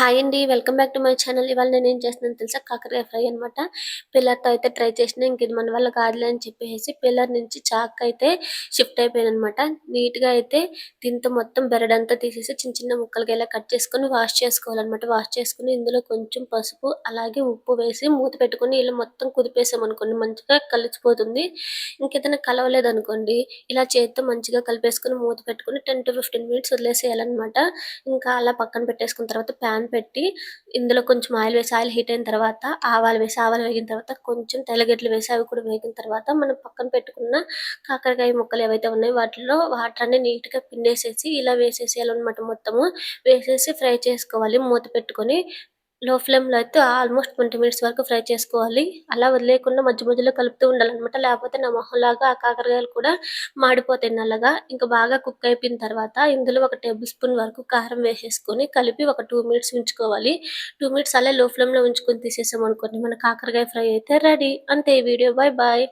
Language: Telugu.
హాయ్ అండి. Welcome back to my channel. ఇవాళ నేనేం చేస్తున్నానో తెలుసా? కాకరకాయ ఫ్రై అనమాట. పిల్లర్‌తో అయితే ట్రై చేసినా. ఇంక ఇది మన వల్ల కాదులే అని చెప్పేసేసి పిల్లర్ నుంచి చాక్కయితే షిఫ్ట్ అయిపోయాననమాట. నీట్‌గా అయితే దీంతో మొత్తం బెరడంతా తీసేసి చిన్న చిన్న ముక్కలుగా ఇలా కట్ చేసుకొని వాష్ చేసుకోవాలనమాట. వాష్ చేసుకొని ఇందులో కొంచెం పసుపు, అలాగే ఉప్పు వేసి మూత పెట్టుకొని ఇలా మొత్తం కుదిపేసామనుకోండి మంచిగా కలిసిపోతుంది. ఇంకేదైనా కలవలేదనుకోండి ఇలా చేత్తో మంచిగా కలిపేసుకొని మూత పెట్టుకొని 10-15 మినిట్స్ వదిలేసేయాలనమాట. ఇంకా అలా పక్కన పెట్టేసుకున్న తర్వాత ప్యాన్ పెట్టి ఇందులో కొంచెం ఆయిల్ వేసి ఆయిల్ హీట్ అయిన తర్వాత ఆవాలు వేసి ఆవాలు వేగిన తర్వాత కొంచెం తెల్లగడ్డలు వేసి అవి కూడా వేగిన తర్వాత మనం పక్కన పెట్టుకున్న కాకరకాయ ముక్కలు ఏవైతే ఉన్నాయో వాటిలో వాటర్ అన్ని నీట్‌గా పిండేసేసి ఇలా వేసేసేయాలన్నమాట మొత్తము. వేసేసి ఫ్రై చేసుకోవాలి మూత పెట్టుకొని. లో ఫ్లేమ్‌లో అయితే ఆల్మోస్ట్ 20 మినిట్స్ వరకు ఫ్రై చేసుకోవాలి. అలా వదిలేయకుండా మధ్య మధ్యలో కలుపుతూ ఉండాలనమాట. లేకపోతే నా మొహంలాగా ఆ కాకరకాయలు కూడా మాడిపోతాయి నల్లగా. ఇంకా బాగా కుక్ అయిపోయిన తర్వాత ఇందులో ఒక టేబుల్ స్పూన్ వరకు కారం వేసేసుకొని కలిపి ఒక 2 మినిట్స్ ఉంచుకోవాలి. 2 మినిట్స్ అలా లో ఫ్లేమ్‌లో ఉంచుకొని తీసేసామనుకోండి మన కాకరకాయ ఫ్రై అయితే రెడీ. అంతే ఈ వీడియో. Bye bye.